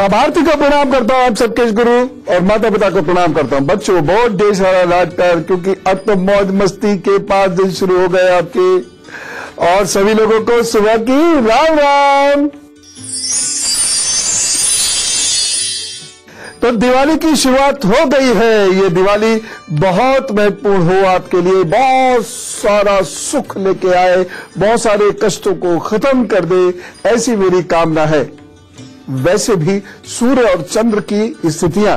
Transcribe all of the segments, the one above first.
माँ भारती को प्रणाम करता हूँ, आप सबके गुरु और माता पिता को प्रणाम करता हूँ। बच्चों बहुत ढेर सारा रात कर, क्योंकि अब तो मौज मस्ती के 5 दिन शुरू हो गए आपके, और सभी लोगों को सुबह की राम राम। तो दिवाली की शुरुआत हो गई है। ये दिवाली बहुत महत्वपूर्ण हो आपके लिए, बहुत सारा सुख लेके आए, बहुत सारे कष्टों को खत्म कर दे, ऐसी मेरी कामना है। वैसे भी सूर्य और चंद्र की स्थितियां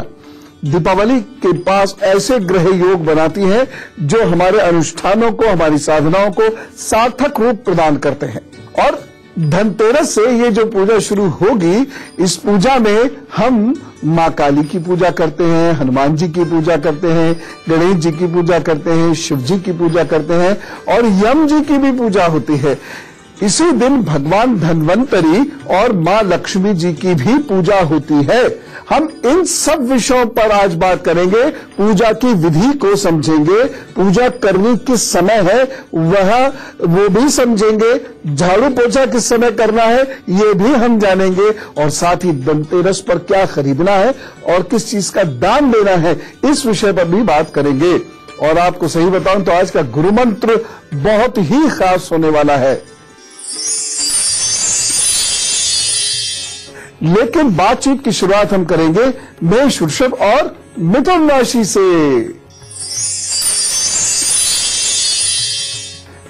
दीपावली के पास ऐसे ग्रह योग बनाती हैं जो हमारे अनुष्ठानों को, हमारी साधनाओं को सार्थक रूप प्रदान करते हैं। और धनतेरस से ये जो पूजा शुरू होगी, इस पूजा में हम माँ काली की पूजा करते हैं, हनुमान जी की पूजा करते हैं, गणेश जी की पूजा करते हैं, शिव जी की पूजा करते हैं और यम जी की भी पूजा होती है। इसी दिन भगवान धन्वंतरी और माँ लक्ष्मी जी की भी पूजा होती है। हम इन सब विषयों पर आज बात करेंगे, पूजा की विधि को समझेंगे, पूजा करनी किस समय है वो भी समझेंगे, झाड़ू पोछा किस समय करना है ये भी हम जानेंगे, और साथ ही धनतेरस पर क्या खरीदना है और किस चीज का दान देना है, इस विषय पर भी बात करेंगे। और आपको सही बताऊं तो आज का गुरु मंत्र बहुत ही खास होने वाला है। लेकिन बातचीत की शुरुआत हम करेंगे मेष, वृषभ और मिथुन राशि से।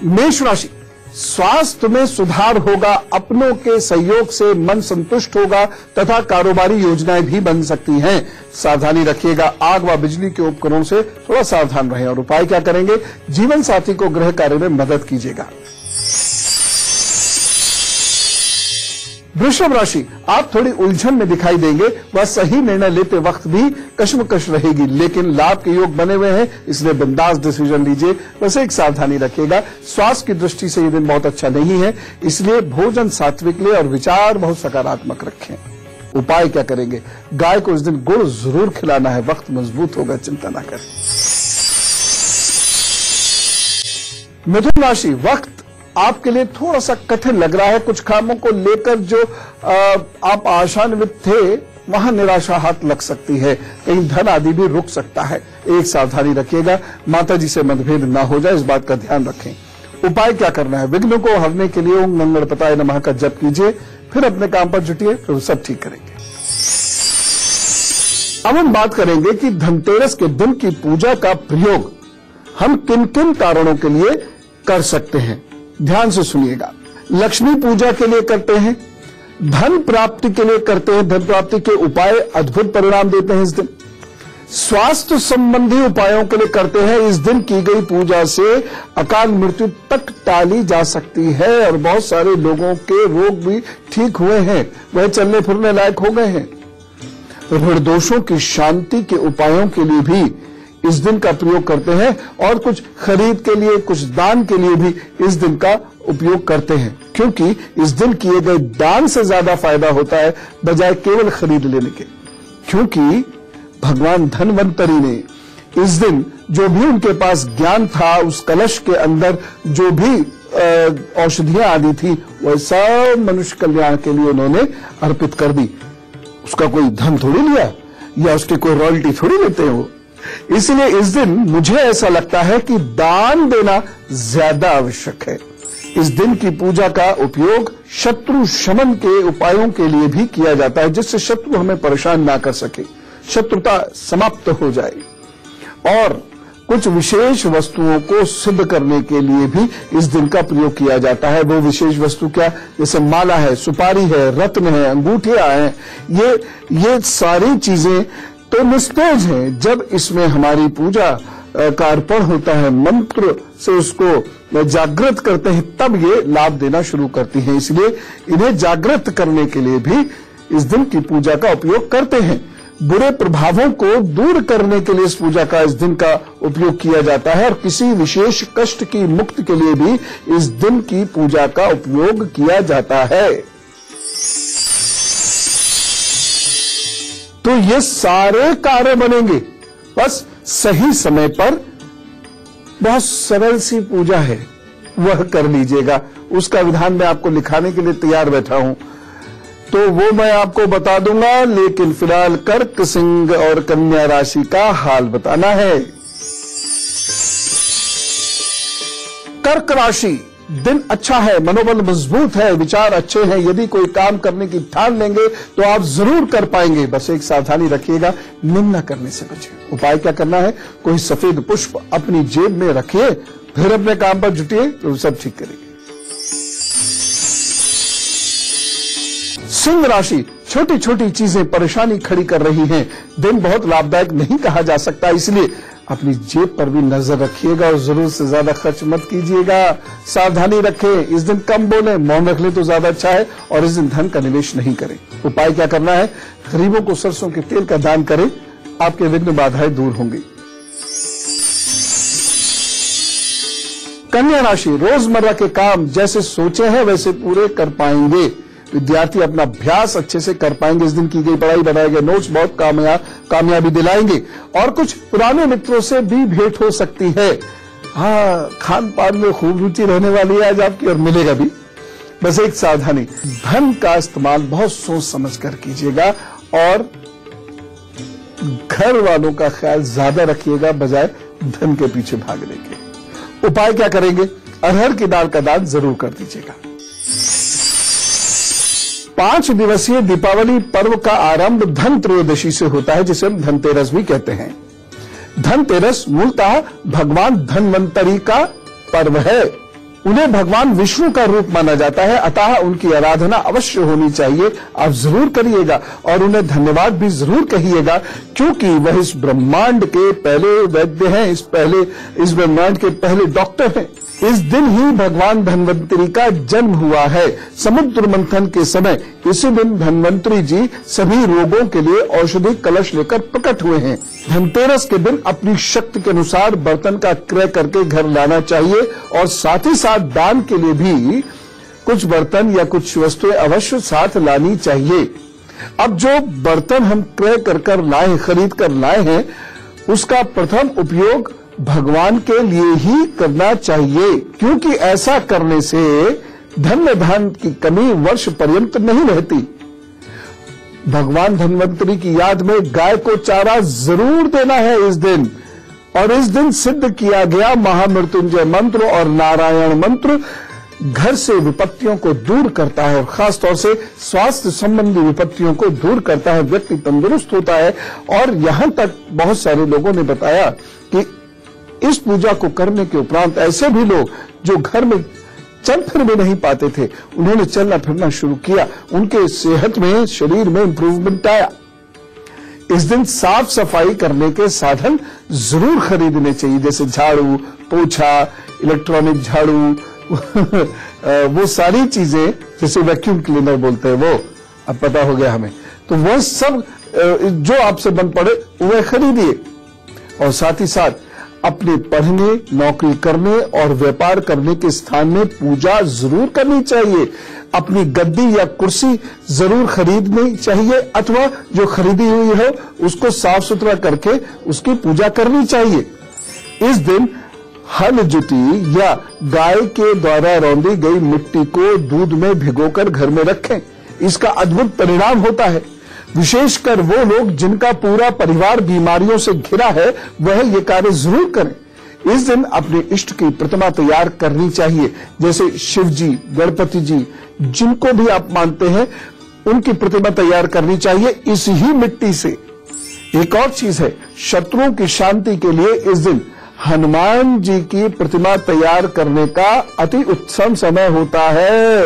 मेष राशि, स्वास्थ्य में सुधार होगा, अपनों के सहयोग से मन संतुष्ट होगा तथा कारोबारी योजनाएं भी बन सकती हैं। सावधानी रखिएगा, आग व बिजली के उपकरणों से थोड़ा सावधान रहें। और उपाय क्या करेंगे, जीवन साथी को गृह कार्य में मदद कीजिएगा। वृषभ राशि, आप थोड़ी उलझन में दिखाई देंगे, वह सही निर्णय लेते वक्त भी कश्मकश रहेगी, लेकिन लाभ के योग बने हुए हैं, इसलिए बिंदास डिसीजन लीजिए। वैसे एक सावधानी रखिएगा, स्वास्थ्य की दृष्टि से ये दिन बहुत अच्छा नहीं है, इसलिए भोजन सात्विक ले और विचार बहुत सकारात्मक रखें। उपाय क्या करेंगे, गाय को इस दिन गुड़ जरूर खिलाना है, वक्त मजबूत होगा, चिंता ना करें। मिथुन राशि, वक्त आपके लिए थोड़ा सा कठिन लग रहा है, कुछ कामों को लेकर जो आप आशान्वित थे वहां निराशा हाथ लग सकती है, कहीं धन आदि भी रुक सकता है। एक सावधानी रखिएगा, माता जी से मतभेद ना हो जाए, इस बात का ध्यान रखें। उपाय क्या करना है, विघ्नों को हरने के लिए ओम गणपताय नमः का जप कीजिए, फिर अपने काम पर जुटिए, फिर सब ठीक करेंगे। अब हम बात करेंगे कि धनतेरस के दिन की पूजा का प्रयोग हम किन किन कारणों के लिए कर सकते हैं। ध्यान से सुनिएगा, लक्ष्मी पूजा के लिए करते हैं, धन प्राप्ति के लिए करते हैं, धन प्राप्ति के उपाय अद्भुत परिणाम देते हैं इस दिन। स्वास्थ्य संबंधी उपायों के लिए करते हैं, इस दिन की गई पूजा से अकाल मृत्यु तक टाली जा सकती है और बहुत सारे लोगों के रोग भी ठीक हुए हैं, वह चलने फिरने लायक हो गए हैं। ऋण दोषों की शांति के उपायों के लिए भी इस दिन का प्रयोग करते हैं, और कुछ खरीद के लिए, कुछ दान के लिए भी इस दिन का उपयोग करते हैं, क्योंकि इस दिन किए गए दान से ज्यादा फायदा होता है बजाय केवल खरीद लेने के। क्योंकि भगवान धन्वंतरी ने इस दिन जो भी उनके पास ज्ञान था, उस कलश के अंदर जो भी औषधियां आदि थी, वह सब मनुष्य कल्याण के लिए उन्होंने अर्पित कर दी। उसका कोई धन थोड़ी लिया या उसके कोई रॉयल्टी थोड़ी लेते हैं वो। इसलिए इस दिन मुझे ऐसा लगता है कि दान देना ज्यादा आवश्यक है। इस दिन की पूजा का उपयोग शत्रु शमन के उपायों के लिए भी किया जाता है, जिससे शत्रु हमें परेशान ना कर सके, शत्रुता समाप्त हो जाए। और कुछ विशेष वस्तुओं को सिद्ध करने के लिए भी इस दिन का प्रयोग किया जाता है। वो विशेष वस्तु क्या, जैसे माला है, सुपारी है, रत्न है, अंगूठियां हैं, ये सारी चीजें तो निस्तेज हैं। जब इसमें हमारी पूजा का अर्पण होता है, मंत्र से उसको जागृत करते हैं, तब ये लाभ देना शुरू करती हैं। इसलिए इन्हें जागृत करने के लिए भी इस दिन की पूजा का उपयोग करते हैं। बुरे प्रभावों को दूर करने के लिए इस पूजा का, इस दिन का उपयोग किया जाता है, और किसी विशेष कष्ट की मुक्ति के लिए भी इस दिन की पूजा का उपयोग किया जाता है। तो ये सारे कार्य बनेंगे, बस सही समय पर। बहुत सरल सी पूजा है, वह कर लीजिएगा। उसका विधान मैं आपको लिखाने के लिए तैयार बैठा हूं। तो वो मैं आपको बता दूंगा, लेकिन फिलहाल कर्क, सिंह और कन्या राशि का हाल बताना है। कर्क राशि, दिन अच्छा है, मनोबल मजबूत है, विचार अच्छे हैं। यदि कोई काम करने की ठान लेंगे तो आप जरूर कर पाएंगे। बस एक सावधानी रखिएगा, निंदा करने से बचिए। उपाय क्या करना है, कोई सफेद पुष्प अपनी जेब में रखिए, फिर अपने काम पर जुटिए तो सब ठीक करेंगे। सिंह राशि, छोटी छोटी चीजें परेशानी खड़ी कर रही हैं। दिन बहुत लाभदायक नहीं कहा जा सकता, इसलिए अपनी जेब पर भी नजर रखिएगा और जरूर से ज्यादा खर्च मत कीजिएगा। सावधानी रखें, इस दिन कम बोले, मौन रख ले तो ज्यादा अच्छा है। और इस दिन धन का निवेश नहीं करें। उपाय क्या करना है, गरीबों को सरसों के तेल का दान करें, आपके विघ्न बाधाएं दूर होंगी। कन्या राशि, रोजमर्रा के काम जैसे सोचे हैं वैसे पूरे कर पाएंगे। विद्यार्थी अपना अभ्यास अच्छे से कर पाएंगे। इस दिन की गई पढ़ाई, बनाए गए नोट्स बहुत कामयाबी दिलाएंगे। और कुछ पुराने मित्रों से भी भेंट हो सकती है। हाँ, खान पान में खूब रुचि रहने वाली है आज आपकी, और मिलेगा भी। बस एक सावधानी, धन का इस्तेमाल बहुत सोच समझ कर कीजिएगा और घर वालों का ख्याल ज्यादा रखिएगा बजाय धन के पीछे भागने के। उपाय क्या करेंगे, अरहर की दाल का दान जरूर कर दीजिएगा। 5 दिवसीय दीपावली पर्व का आरंभ धन त्रयोदशी से होता है, जिसे हम धनतेरस भी कहते हैं। धनतेरस मूलतः भगवान धन्वंतरी का पर्व है। उन्हें भगवान विष्णु का रूप माना जाता है, अतः उनकी आराधना अवश्य होनी चाहिए। आप जरूर करिएगा और उन्हें धन्यवाद भी जरूर कहिएगा, क्योंकि वह इस ब्रह्मांड के पहले वैद्य हैं, इस ब्रह्मांड के पहले डॉक्टर हैं। इस दिन ही भगवान धन्वंतरी का जन्म हुआ है। समुद्र मंथन के समय इसी दिन धन्वंतरी जी सभी रोगों के लिए औषधि कलश लेकर प्रकट हुए हैं। धनतेरस के दिन अपनी शक्ति के अनुसार बर्तन का क्रय करके घर लाना चाहिए और साथ ही साथ दान के लिए भी कुछ बर्तन या कुछ वस्तुएं अवश्य साथ लानी चाहिए। अब जो बर्तन हम क्रय कर लाए, खरीद कर लाए हैं, उसका प्रथम उपयोग भगवान के लिए ही करना चाहिए, क्योंकि ऐसा करने से धन धान की कमी वर्ष पर्यंत नहीं रहती। भगवान धन्वंतरी की याद में गाय को चारा जरूर देना है इस दिन। और इस दिन सिद्ध किया गया महामृत्युंजय मंत्र और नारायण मंत्र घर से विपत्तियों को दूर करता है और खासतौर से स्वास्थ्य संबंधी विपत्तियों को दूर करता है। व्यक्ति तंदुरुस्त होता है। और यहां तक बहुत सारे लोगों ने बताया कि इस पूजा को करने के उपरांत ऐसे भी लोग जो घर में चल फिर भी नहीं पाते थे, उन्होंने चलना फिरना शुरू किया, उनके सेहत में, शरीर में इंप्रूवमेंट आया। इस दिन साफ सफाई करने के साधन जरूर खरीदने चाहिए, जैसे झाड़ू, पोछा, इलेक्ट्रॉनिक झाड़ू वो सारी चीजें, जैसे वैक्यूम क्लीनर बोलते हैं, वो अब पता हो गया हमें। तो वह सब जो आपसे बन पड़े वह खरीदिए। और साथ ही साथ अपने पढ़ने, नौकरी करने और व्यापार करने के स्थान में पूजा जरूर करनी चाहिए। अपनी गद्दी या कुर्सी जरूर खरीदनी चाहिए, अथवा जो खरीदी हुई है उसको साफ सुथरा करके उसकी पूजा करनी चाहिए। इस दिन हल जुती या गाय के द्वारा रौंदी गई मिट्टी को दूध में भिगोकर घर में रखें। इसका अद्भुत परिणाम होता है। विशेषकर वो लोग जिनका पूरा परिवार बीमारियों से घिरा है, वह ये कार्य जरूर करें। इस दिन अपने इष्ट की प्रतिमा तैयार करनी चाहिए, जैसे शिव जी, गणपति जी, जिनको भी आप मानते हैं, उनकी प्रतिमा तैयार करनी चाहिए इसी ही मिट्टी से। एक और चीज है, शत्रुओं की शांति के लिए इस दिन हनुमान जी की प्रतिमा तैयार करने का अति उत्तम समय होता है।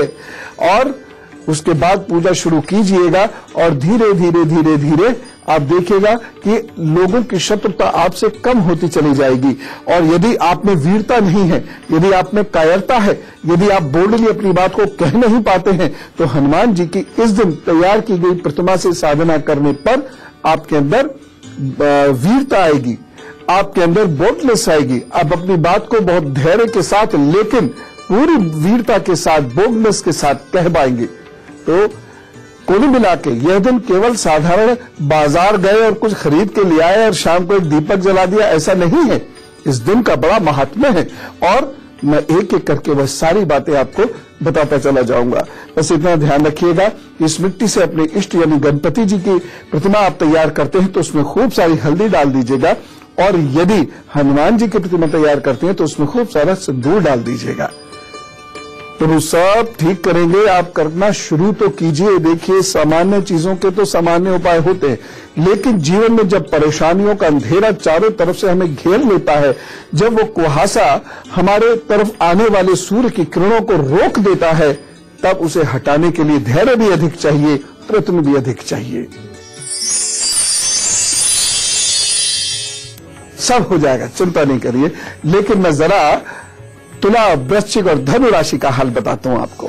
और उसके बाद पूजा शुरू कीजिएगा और धीरे धीरे धीरे धीरे आप देखिएगा कि लोगों की शत्रुता आपसे कम होती चली जाएगी। और यदि आप में वीरता नहीं है, यदि आप में कायरता है, यदि आप बोल्डली अपनी बात को कह नहीं पाते हैं, तो हनुमान जी की इस दिन तैयार की गई प्रतिमा से साधना करने पर आपके अंदर वीरता आएगी, आपके अंदर बोल्डनेस आएगी। आप अपनी बात को बहुत धैर्य के साथ, लेकिन पूरी वीरता के साथ, बोल्डनेस के साथ कह पाएंगे। तो कुल मिला के यह दिन केवल साधारण बाजार गए और कुछ खरीद के ले आए और शाम को एक दीपक जला दिया, ऐसा नहीं है। इस दिन का बड़ा महात्म्य है और मैं एक एक करके वह सारी बातें आपको बताता चला जाऊंगा। बस इतना ध्यान रखिएगा कि इस मिट्टी से अपने इष्ट यानी गणपति जी की प्रतिमा आप तैयार करते हैं तो उसमें खूब सारी हल्दी डाल दीजिएगा, और यदि हनुमान जी की प्रतिमा तैयार करते हैं तो उसमें खूब सारा सिंदूर डाल दीजिएगा। प्रभु सब ठीक करेंगे। आप करना शुरू तो कीजिए। देखिए, सामान्य चीजों के तो सामान्य उपाय होते हैं, लेकिन जीवन में जब परेशानियों का अंधेरा चारों तरफ से हमें घेर लेता है, जब वो कुहासा हमारे तरफ आने वाले सूर्य की किरणों को रोक देता है, तब उसे हटाने के लिए धैर्य भी अधिक चाहिए, प्रयत्न भी अधिक चाहिए। सब हो जाएगा, चिंता नहीं करिए। लेकिन मैं जरा तुला, वृश्चिक और धनु राशि का हाल बताता हूं आपको।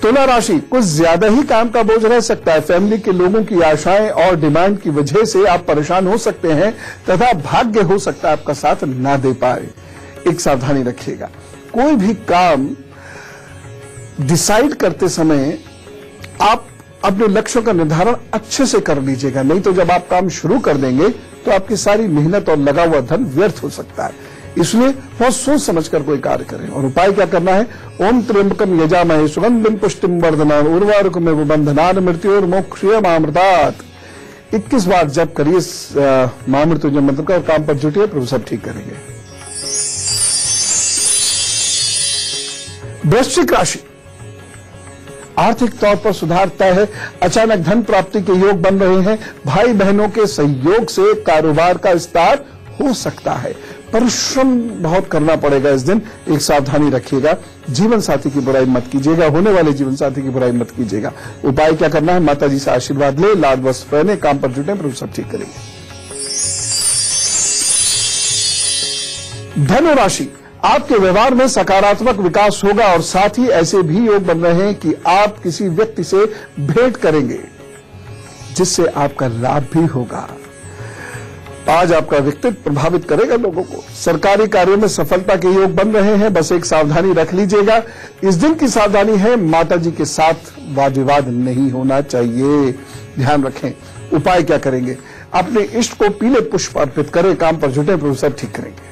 तुला राशि, कुछ ज्यादा ही काम का बोझ रह सकता है। फैमिली के लोगों की आशाएं और डिमांड की वजह से आप परेशान हो सकते हैं तथा भाग्य हो सकता है आपका साथ ना दे पाए। एक सावधानी रखिएगा, कोई भी काम डिसाइड करते समय आप अपने लक्ष्यों का निर्धारण अच्छे से कर लीजिएगा, नहीं तो जब आप काम शुरू कर देंगे तो आपकी सारी मेहनत और लगा हुआ धन व्यर्थ हो सकता है। इसलिए बहुत सोच समझकर कोई कार्य करें। और उपाय क्या करना है? ओम त्र्यंबकम यजामहे सुगंधिम पुष्टिम वर्धनम उर्वारुकमिव बंधनान् मृत्योर्मोक्षयमामृतात्। 21 बार जप करिए महामृत्युंजय मंत्र का और काम पर जुटिए, प्रभु सब ठीक करेंगे। वृश्चिक राशि, आर्थिक तौर पर सुधारता है। अचानक धन प्राप्ति के योग बन रहे हैं। भाई बहनों के सहयोग से कारोबार का विस्तार हो सकता है। परिश्रम बहुत करना पड़ेगा इस दिन, एक सावधानी रखिएगा। जीवन साथी की बुराई मत कीजिएगा, होने वाले जीवन साथी की बुराई मत कीजिएगा। उपाय क्या करना है? माता जी से आशीर्वाद ले, लाड वस्त्र पहने, काम पर जुटे, प्रभु सब ठीक करेंगे। धनु राशि, आपके व्यवहार में सकारात्मक विकास होगा और साथ ही ऐसे भी योग बन रहे हैं कि आप किसी व्यक्ति से भेंट करेंगे जिससे आपका लाभ भी होगा। आज आपका व्यक्तित्व प्रभावित करेगा लोगों को। सरकारी कार्यों में सफलता के योग बन रहे हैं, बस एक सावधानी रख लीजिएगा। इस दिन की सावधानी है, माता जी के साथ वाद विवाद नहीं होना चाहिए, ध्यान रखें। उपाय क्या करेंगे? अपने इष्ट को पीले पुष्प अर्पित करें, काम पर जुटे, प्रभु सब ठीक करेंगे।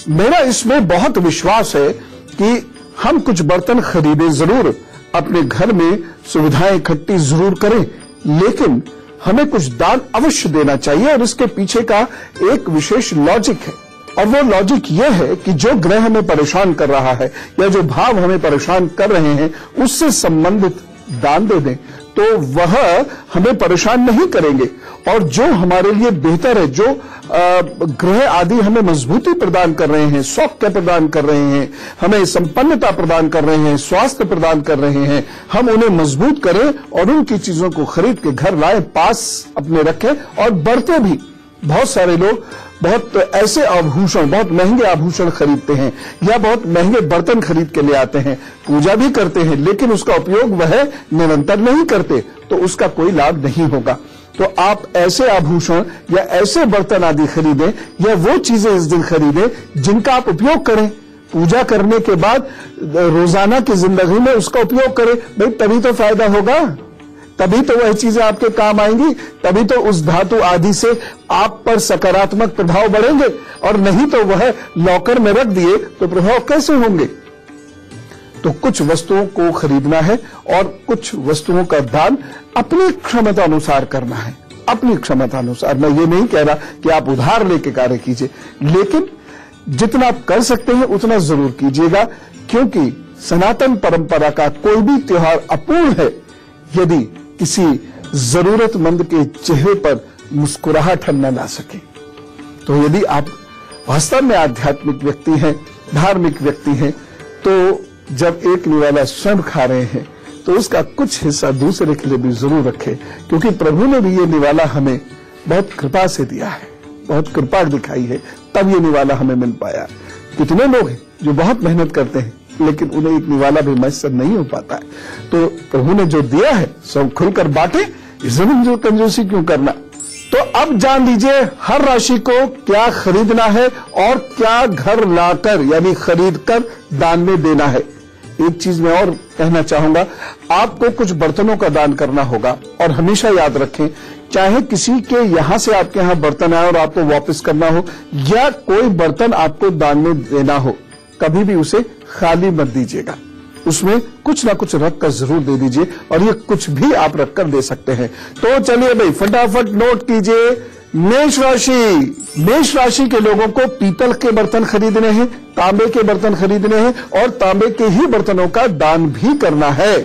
मेरा इसमें बहुत विश्वास है कि हम कुछ बर्तन खरीदें जरूर, अपने घर में सुविधाएं इकट्ठी जरूर करें, लेकिन हमें कुछ दान अवश्य देना चाहिए। और इसके पीछे का एक विशेष लॉजिक है, और वो लॉजिक यह है कि जो ग्रह हमें परेशान कर रहा है या जो भाव हमें परेशान कर रहे हैं, उससे संबंधित दान दे दें तो वह हमें परेशान नहीं करेंगे। और जो हमारे लिए बेहतर है, जो ग्रह आदि हमें मजबूती प्रदान कर रहे हैं, सौख्य प्रदान कर रहे हैं, हमें संपन्नता प्रदान कर रहे हैं, स्वास्थ्य प्रदान कर रहे हैं, हम उन्हें मजबूत करें और उनकी चीजों को खरीद के घर लाएं, पास अपने रखें और बरतें भी। बहुत सारे लोग बहुत ऐसे आभूषण, बहुत महंगे आभूषण खरीदते हैं या बहुत महंगे बर्तन खरीद के ले आते हैं, पूजा भी करते हैं, लेकिन उसका उपयोग वह निरंतर नहीं करते, तो उसका कोई लाभ नहीं होगा। तो आप ऐसे आभूषण या ऐसे बर्तन आदि खरीदें या वो चीजें इस दिन खरीदें जिनका आप उपयोग करें। पूजा करने के बाद रोजाना की जिंदगी में उसका उपयोग करें, भाई तभी तो फायदा होगा, तभी तो वह चीजें आपके काम आएंगी, तभी तो उस धातु आदि से आप पर सकारात्मक प्रभाव बढ़ेंगे। और नहीं तो वह लॉकर में रख दिए तो प्रभाव कैसे होंगे? तो कुछ वस्तुओं को खरीदना है और कुछ वस्तुओं का दान अपनी क्षमता अनुसार करना है, अपनी क्षमता अनुसार। मैं ये नहीं कह रहा कि आप उधार लेके कार्य कीजिए, लेकिन जितना आप कर सकते हैं उतना जरूर कीजिएगा, क्योंकि सनातन परंपरा का कोई भी त्योहार अपूर्ण है यदि किसी जरूरतमंद के चेहरे पर मुस्कुराहट न ला सके। तो यदि आप वास्तव में आध्यात्मिक व्यक्ति हैं, धार्मिक व्यक्ति हैं, तो जब एक निवाला स्वयं खा रहे हैं तो उसका कुछ हिस्सा दूसरे के लिए भी जरूर रखें, क्योंकि प्रभु ने भी ये निवाला हमें बहुत कृपा से दिया है, बहुत कृपा दिखाई है, तब ये निवाला हमें मिल पाया। कितने लोग हैं जो बहुत मेहनत करते हैं लेकिन उन्हें एक निवाला भी मैसर नहीं हो पाता है। तो प्रभु ने जो दिया है सब खुलकर बांटे, इसमें जो कंजूसी क्यों करना। तो अब जान लीजिए हर राशि को क्या खरीदना है और क्या घर लाकर यानी खरीदकर दान में देना है। एक चीज मैं और कहना चाहूंगा, आपको कुछ बर्तनों का दान करना होगा। और हमेशा याद रखें चाहे किसी के यहां से आपके यहां बर्तन आए और आपको वापस करना हो, या कोई बर्तन आपको दान में देना हो, कभी भी उसे खाली मत दीजिएगा, उसमें कुछ ना कुछ रख कर जरूर दे दीजिए। और ये कुछ भी आप रख कर दे सकते हैं। तो चलिए भाई फटाफट नोट कीजिए। मेष राशि, मेष राशि के लोगों को पीतल के बर्तन खरीदने हैं, तांबे के बर्तन खरीदने हैं और तांबे के ही बर्तनों का दान भी करना है।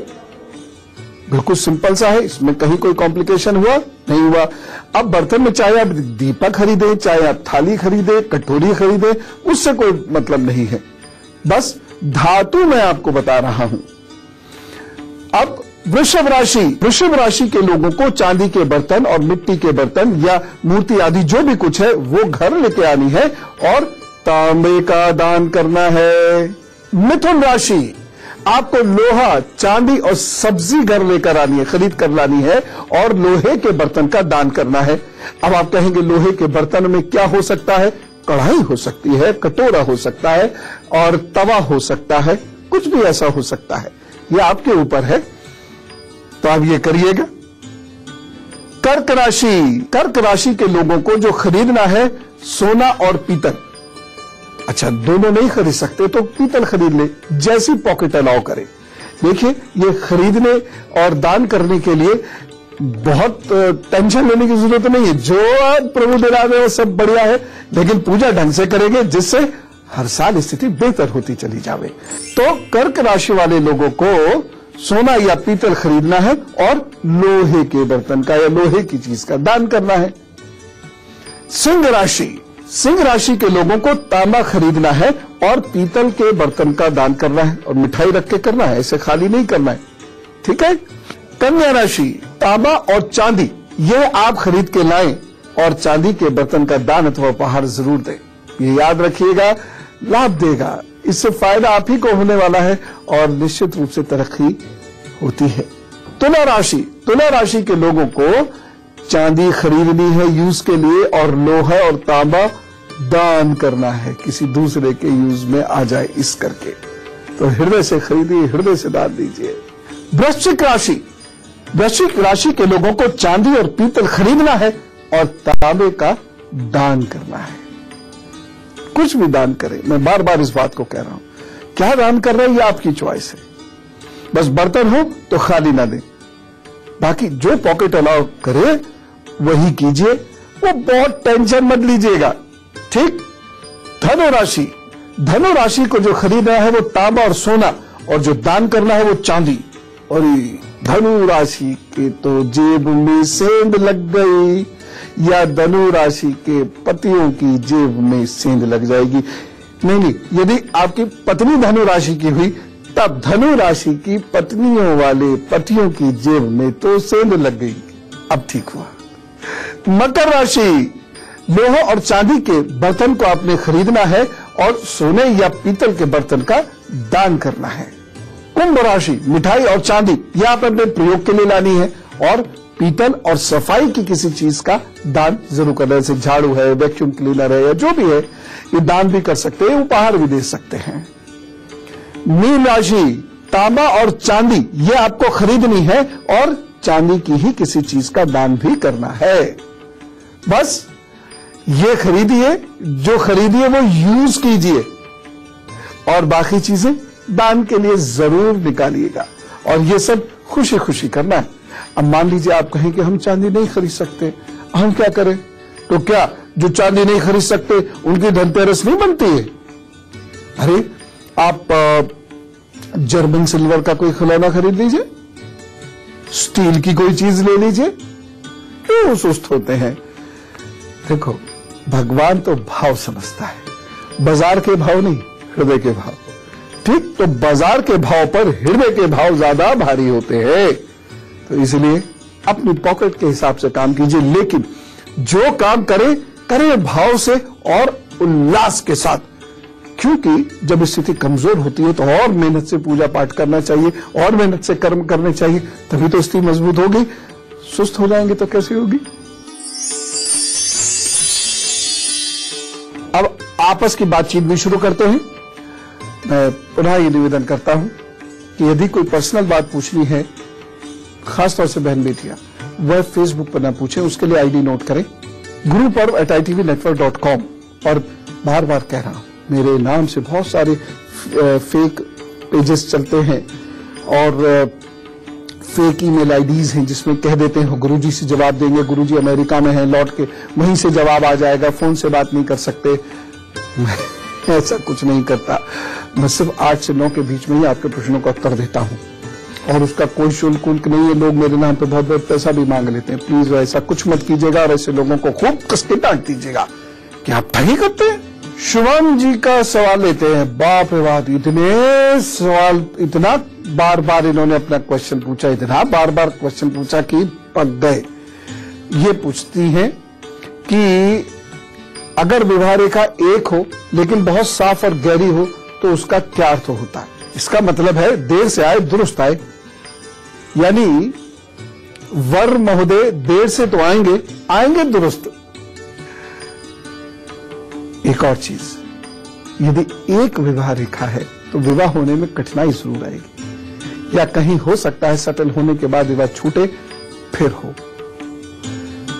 बिल्कुल सिंपल सा है, इसमें कहीं कोई कॉम्प्लिकेशन हुआ नहीं हुआ। अब बर्तन में चाहे आप दीपक खरीदें, चाहे आप थाली खरीदें, कटोरी खरीदें, उससे कोई मतलब नहीं है, बस धातु मैं आपको बता रहा हूं। अब वृषभ राशि, वृषभ राशि के लोगों को चांदी के बर्तन और मिट्टी के बर्तन या मूर्ति आदि जो भी कुछ है वो घर लेके आनी है और तांबे का दान करना है। मिथुन राशि, आपको लोहा, चांदी और सब्जी घर लेकर आनी है, खरीद कर लानी है और लोहे के बर्तन का दान करना है। अब आप कहेंगे लोहे के बर्तन में क्या हो सकता है? कढ़ाई हो सकती है, कटोरा हो सकता है और तवा हो सकता है, कुछ भी ऐसा हो सकता है, यह आपके ऊपर है, तो आप ये करिएगा। कर्क राशि, कर्क राशि के लोगों को जो खरीदना है सोना और पीतल, अच्छा दोनों नहीं खरीद सकते तो पीतल खरीद ले, जैसी पॉकेट अलाउ करे। देखिए ये खरीदने और दान करने के लिए बहुत टेंशन लेने की जरूरत नहीं है, जो प्रभु दे रहा है वो सब बढ़िया है, लेकिन पूजा ढंग से करेंगे जिससे हर साल स्थिति बेहतर होती चली जावे। तो कर्क राशि वाले लोगों को सोना या पीतल खरीदना है और लोहे के बर्तन का या लोहे की चीज का दान करना है। सिंह राशि, सिंह राशि के लोगों को तांबा खरीदना है और पीतल के बर्तन का दान करना है और मिठाई रख के करना है, ऐसे खाली नहीं करना है, ठीक है। कन्या राशि, तांबा और चांदी यह आप खरीद के लाएं और चांदी के बर्तन का दान अथवा उपहार जरूर दें, ये याद रखिएगा, लाभ देगा, इससे फायदा आप ही को होने वाला है और निश्चित रूप से तरक्की होती है। तुला राशि, तुला राशि के लोगों को चांदी खरीदनी है यूज के लिए और लोहा और तांबा दान करना है, किसी दूसरे के यूज में आ जाए इस करके, तो हृदय से खरीदिए, हृदय से दान दीजिए। वृश्चिक राशि, वृश्चिक राशि के लोगों को चांदी और पीतल खरीदना है और तांबे का दान करना है। कुछ भी दान करें, मैं बार बार इस बात को कह रहा हूं, क्या दान कर रहे हैं ये आपकी चॉइस है, बस बर्तन हो तो खाली ना दें, बाकी जो पॉकेट अलाउ करे वही कीजिए, वो बहुत टेंशन मत लीजिएगा, ठीक। धनु राशि, धनु राशि को जो खरीदना है वो तांबा और सोना और जो दान करना है वो चांदी। और धनु राशि के तो जेब में सेंध लग गई या धनु राशि के पतियों की जेब में सेंध लग जाएगी। नहीं, यदि आपकी पत्नी धनु राशि की हुई तब धनु राशि की पत्नियों वाले पतियों की जेब में तो सेंध लग गई, अब ठीक हुआ। मकर राशि, लोहा और चांदी के बर्तन को आपने खरीदना है और सोने या पीतल के बर्तन का दान करना है। कुंभ राशि, मिठाई और चांदी यह आप अपने प्रयोग के लिए लानी है और पीतल और सफाई की किसी चीज का दान जरूर करना है, जैसे झाड़ू है, वैक्यूम क्लीनर है या जो भी है, ये दान भी कर सकते हैं, उपहार भी दे सकते हैं। मीन राशि, तांबा और चांदी ये आपको खरीदनी है और चांदी की ही किसी चीज का दान भी करना है। बस ये खरीदिए, जो खरीदिए वो यूज कीजिए और बाकी चीजें दान के लिए जरूर निकालिएगा और ये सब खुशी खुशी करना है। अब मान लीजिए आप कहें कि हम चांदी नहीं खरीद सकते, हम क्या करें? तो क्या जो चांदी नहीं खरीद सकते उनकी धनतेरस नहीं बनती है? अरे आप जर्मन सिल्वर का कोई खिलौना खरीद लीजिए, स्टील की कोई चीज ले लीजिए, क्यों सुस्त होते हैं? देखो भगवान तो भाव समझता है, बाजार के भाव नहीं, हृदय के भाव, ठीक। तो बाजार के भाव पर हृदय के भाव ज्यादा भारी होते हैं, तो इसलिए अपनी पॉकेट के हिसाब से काम कीजिए, लेकिन जो काम करें भाव से और उल्लास के साथ, क्योंकि जब स्थिति कमजोर होती है तो और मेहनत से पूजा पाठ करना चाहिए और मेहनत से कर्म करने चाहिए, तभी तो स्थिति मजबूत होगी। सुस्त हो जाएंगे तो कैसे होगी? अब आपस की बातचीत भी शुरू करते हैं। मैं पुनः ये निवेदन करता हूं कि यदि कोई पर्सनल बात पूछनी है, खासतौर से बहन बेटियां, वह फेसबुक पर ना पूछें, उसके लिए आईडी नोट करें guruparv@itvnetwork.com। और बार बार कह रहा हूं, मेरे नाम से बहुत सारे फेक पेजेस चलते हैं और फेक ईमेल आईडीज हैं जिसमें कह देते हैं गुरुजी से जवाब देंगे, गुरुजी अमेरिका में हैं, लौट के वहीं से जवाब आ जाएगा, फोन से बात नहीं कर सकते। मैं ऐसा कुछ नहीं करता, मैं सिर्फ 8 से 9 के बीच में ही आपके प्रश्नों का उत्तर देता हूं और उसका कोई शुल्क नहीं है। लोग मेरे नाम पे बहुत बहुत पैसा भी मांग लेते हैं, प्लीज ऐसा कुछ मत कीजिएगा और ऐसे लोगों को खूब कस के डांट दीजिएगा कि आप ठगी करते हैं। शुभम जी का सवाल लेते हैं। बाप रे बाप, इतने सवाल, इतना बार बार इन्होंने अपना क्वेश्चन पूछा, इतना बार बार क्वेश्चन पूछा कि पक गए। ये पूछती हैं कि अगर विवाह रेखा एक हो लेकिन बहुत साफ और गहरी हो तो उसका क्या अर्थ होता है? इसका मतलब है देर से आए दुरुस्त आए, यानी वर महोदय देर से तो आएंगे दुरुस्त। एक और चीज, यदि एक विवाह रेखा है तो विवाह होने में कठिनाई जरूर आएगी, या कहीं हो सकता है सेटल होने के बाद विवाह छूटे फिर हो।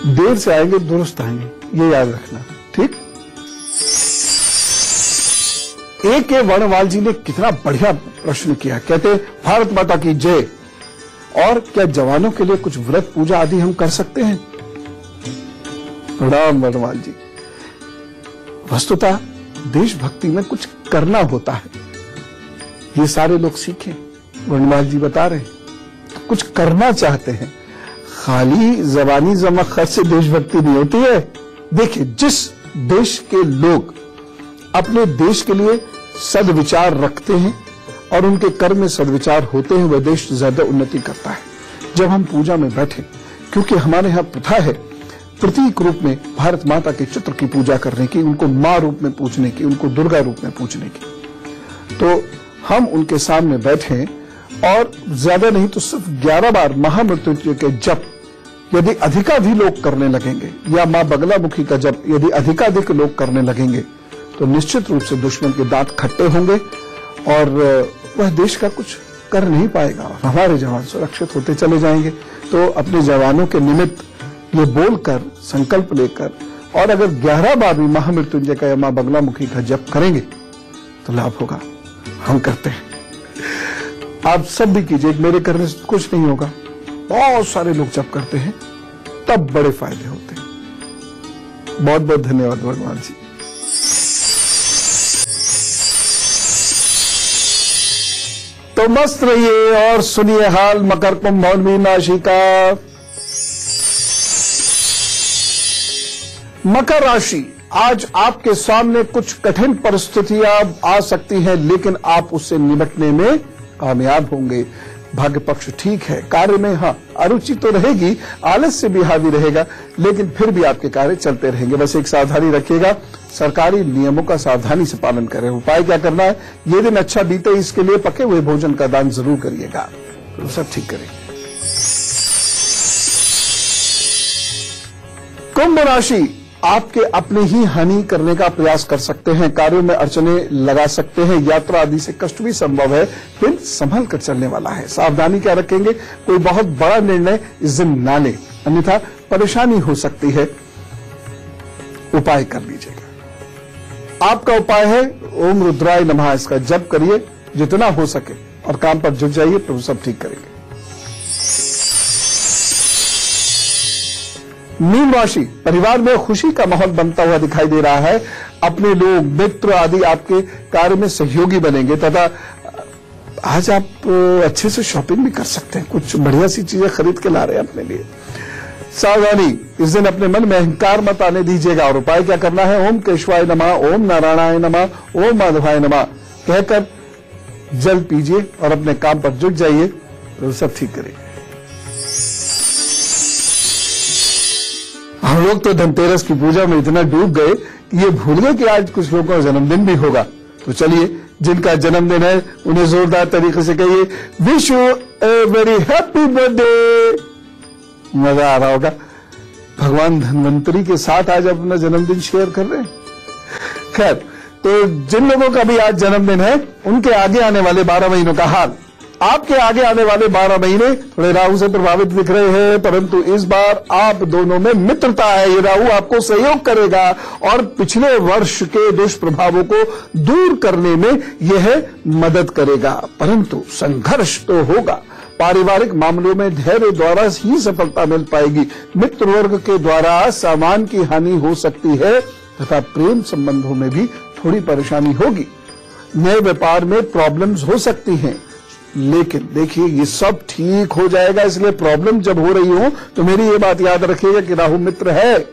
देर से आएंगे दुरुस्त आएंगे, ये याद रखना, ठीक। A.K. वर्णवाल जी ने कितना बढ़िया प्रश्न किया। कहते भारत माता की जय, और क्या जवानों के लिए कुछ व्रत पूजा आदि हम कर सकते हैं? प्रणाम वर्णवाल जी। वस्तुतः देशभक्ति में कुछ करना होता है, ये सारे लोग सीखें। वर्णवाल जी बता रहे हैं कुछ करना चाहते हैं, खाली जबानी जमा खर्च से देशभक्ति नहीं होती है। देखिए, जिस देश के लोग अपने देश के लिए सद्विचार रखते हैं और उनके कर्म में सद्विचार होते हैं, वह देश ज्यादा उन्नति करता है। जब हम पूजा में बैठे, क्योंकि हमारे यहाँ प्रथा है प्रतीक रूप में भारत माता के चित्र की पूजा करने की, उनको मां रूप में पूजने की, उनको दुर्गा रूप में पूजने की, तो हम उनके सामने बैठे और ज्यादा नहीं तो सिर्फ 11 बार महामृत्युंजय के जप यदि अधिकाधिक लोग करने लगेंगे, या मां बगलामुखी का जप यदि अधिकाधिक लोग करने लगेंगे, तो निश्चित रूप से दुश्मन के दांत खट्टे होंगे और वह देश का कुछ कर नहीं पाएगा और हमारे जवान सुरक्षित होते चले जाएंगे। तो अपने जवानों के निमित्त ये बोलकर, संकल्प लेकर, और अगर 11 बार भी महामृत्युंजय का या मां बगलामुखी का जप करेंगे तो लाभ होगा। हम करते हैं, आप सब भी कीजिए, मेरे करने से कुछ नहीं होगा। बहुत सारे लोग जप करते हैं, तब बड़े फायदे होते हैं। बहुत बहुत धन्यवाद भगवान जी। तो मस्त रहिए और सुनिए हाल मकर कुंभ और मीन राशि का। मकर राशि, आज आपके सामने कुछ कठिन परिस्थितियां आ सकती हैं, लेकिन आप उससे निपटने में कामयाब होंगे। भाग्य पक्ष ठीक है, कार्य में हाँ अरुचि तो रहेगी, आलस्य भी हावी रहेगा, लेकिन फिर भी आपके कार्य चलते रहेंगे। बस एक सावधानी रखिएगा, सरकारी नियमों का सावधानी से पालन करें। उपाय क्या करना है, ये दिन अच्छा बीते इसके लिए पके हुए भोजन का दान जरूर करिएगा, तो सब ठीक करेंगे। कुंभ राशि, आपके अपने ही हानि करने का प्रयास कर सकते हैं, कार्यों में अड़चने लगा सकते हैं, यात्रा आदि से कष्ट भी संभव है, फिर संभल कर चलने वाला है। सावधानी क्या रखेंगे, कोई बहुत बड़ा निर्णय इस दिन ना ले, अन्यथा परेशानी हो सकती है। उपाय कर लीजिएगा। आपका उपाय है ओम रुद्राय नमः, इसका जप करिए जितना हो सके और काम पर जुट जाइए, प्रभु सब ठीक करेंगे। मीन राशि, परिवार में खुशी का माहौल बनता हुआ दिखाई दे रहा है। अपने लोग, मित्र आदि आपके कार्य में सहयोगी बनेंगे तथा आज आप अच्छे से शॉपिंग भी कर सकते हैं, कुछ बढ़िया सी चीजें खरीद के ला रहे हैं अपने लिए। सावधानी, इस दिन अपने मन में अहंकार मत आने दीजिएगा। और उपाय क्या करना है, ओम केशवाय नमः, ओम नारायणाय नमः, ओम माधवाय नमः कहकर जल पीजिए और अपने काम पर जुट जाइए, तो सब ठीक करेंगे। हम लोग तो धनतेरस की पूजा में इतना डूब गए कि ये भूल गए कि आज कुछ लोगों का जन्मदिन भी होगा। तो चलिए, जिनका जन्मदिन है उन्हें जोरदार तरीके से कहिए wish U a very happy birthday. मजा आ रहा होगा। भगवान धन्वंतरी के साथ आज अपना जन्मदिन शेयर कर रहे हैं। खैर, तो जिन लोगों का भी आज जन्मदिन है उनके आगे आने वाले 12 महीनों का हाल आपके आगे आने वाले 12 महीने थोड़े राहु से प्रभावित दिख रहे हैं, परंतु इस बार आप दोनों में मित्रता है। ये राहु आपको सहयोग करेगा और पिछले वर्ष के दुष्प्रभावों को दूर करने में यह मदद करेगा। परंतु संघर्ष तो होगा। पारिवारिक मामलों में धैर्य द्वारा ही सफलता मिल पाएगी। मित्र वर्ग के द्वारा सामान की हानि हो सकती है तथा प्रेम संबंधों में भी थोड़ी परेशानी होगी। नए व्यापार में प्रॉब्लम्स हो सकती हैं, लेकिन देखिए ये सब ठीक हो जाएगा। इसलिए प्रॉब्लम जब हो रही हो तो मेरी ये बात याद रखिएगा कि राहु मित्र है,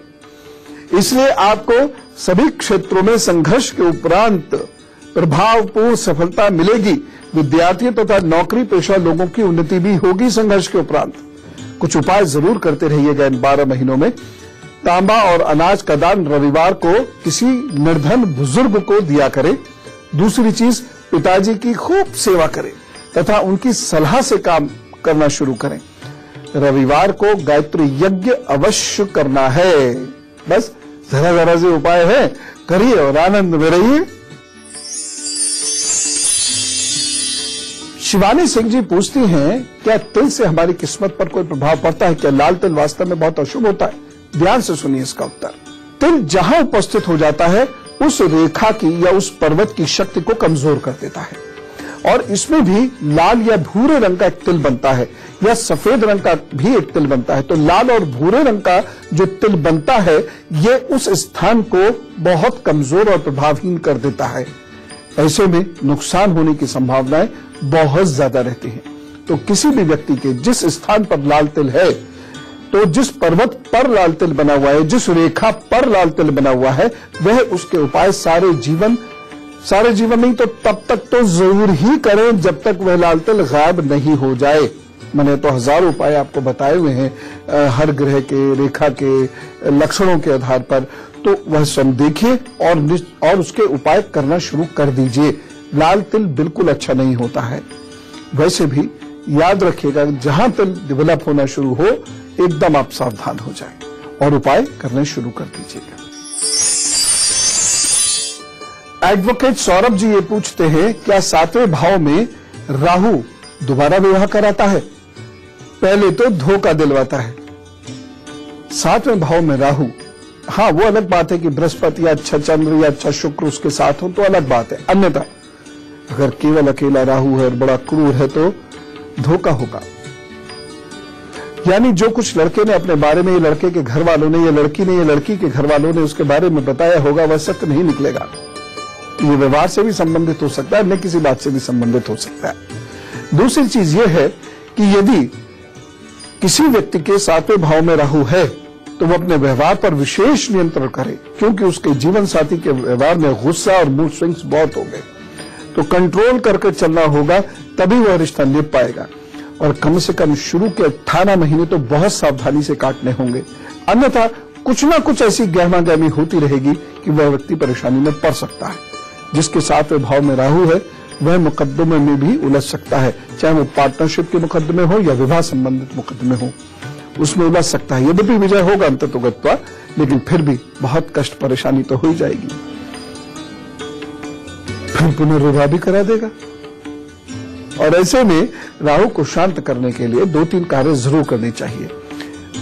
इसलिए आपको सभी क्षेत्रों में संघर्ष के उपरांत प्रभावपूर्ण सफलता मिलेगी। विद्यार्थियों तथा नौकरी पेशा लोगों की उन्नति भी होगी संघर्ष के उपरांत। कुछ उपाय जरूर करते रहिएगा इन 12 महीनों में। तांबा और अनाज का दान रविवार को किसी निर्धन बुजुर्ग को दिया करें। दूसरी चीज, पिताजी की खूब सेवा करें तथा उनकी सलाह से काम करना शुरू करें। रविवार को गायत्री यज्ञ अवश्य करना है। बस जरा जरा से उपाय है, करिए और आनंद में रहिए। शिवानी सिंह जी पूछती हैं, क्या तिल से हमारी किस्मत पर कोई प्रभाव पड़ता है? क्या लाल तिल वास्तव में बहुत अशुभ होता है? ध्यान से सुनिए इसका उत्तर। तिल जहां उपस्थित हो जाता है उस रेखा की या उस पर्वत की शक्ति को कमजोर कर देता है, और इसमें भी लाल या भूरे रंग का एक तिल बनता है या सफेद रंग का भी एक तिल बनता है। तो लाल और भूरे रंग का जो तिल बनता है ये उस स्थान को बहुत कमजोर और प्रभावहीन कर देता है। ऐसे में नुकसान होने की संभावनाएं बहुत ज्यादा रहती हैं। तो किसी भी व्यक्ति के जिस स्थान पर लाल तिल है, तो जिस पर्वत पर लाल तिल बना हुआ है, जिस रेखा पर लाल तिल बना हुआ है, वह उसके उपाय सारे जीवन नहीं तो तब तक तो जरूर ही करें जब तक वह लाल तिल गायब नहीं हो जाए। मैंने तो हजारों उपाय आपको बताए हुए हैं हर ग्रह के, रेखा के लक्षणों के आधार पर। तो वह सब देखिए और उसके उपाय करना शुरू कर दीजिए। लाल तिल बिल्कुल अच्छा नहीं होता है। वैसे भी याद रखिएगा, जहां तिल डेवलप होना शुरू हो एकदम आप सावधान हो जाएं और उपाय करने शुरू कर दीजिएगा। एडवोकेट सौरभ जी ये पूछते हैं, क्या 7वें भाव में राहु दोबारा विवाह कराता है? पहले तो धोखा दिलवाता है। 7वें भाव में राहु, हाँ वो अलग बात है कि बृहस्पति या अच्छा चंद्र या अच्छा शुक्र उसके साथ हो तो अलग बात है। अन्यथा अगर केवल अकेला राहु है और बड़ा क्रूर है तो धोखा होगा। यानी जो कुछ लड़के ने अपने बारे में, ये लड़के के घर वालों ने, ये लड़की ने, ये लड़की के घर वालों ने उसके बारे में बताया होगा, वह सत्य नहीं निकलेगा। ये व्यवहार से भी संबंधित हो सकता है, अन्य किसी बात से भी संबंधित हो सकता है। दूसरी चीज यह है कि यदि किसी व्यक्ति के 7वें भाव में राहु है तो वह अपने व्यवहार पर विशेष नियंत्रण करे, क्योंकि उसके जीवन साथी के व्यवहार में गुस्सा और मूड स्विंग्स बहुत हो गए। तो कंट्रोल करके चलना होगा, तभी वह रिश्ता निभ पाएगा। और कम से कम शुरू के 18 महीने तो बहुत सावधानी से काटने होंगे, अन्यथा कुछ ना कुछ ऐसी गहमागहमी होती रहेगी कि वह व्यक्ति परेशानी में पड़ सकता है। जिसके 7वें भाव में राहु है वह मुकदमे में भी उलझ सकता है, चाहे वो पार्टनरशिप के मुकदमे हो या विवाह संबंधित मुकदमे हो, उसमें उलझ सकता है। यद्यपि विजय होगा अंततोगत्वा, लेकिन फिर भी बहुत कष्ट परेशानी तो हो ही जाएगी। फिर पुनर्विवाह भी करा देगा। और ऐसे में राहु को शांत करने के लिए 2-3 कार्य जरूर करने चाहिए।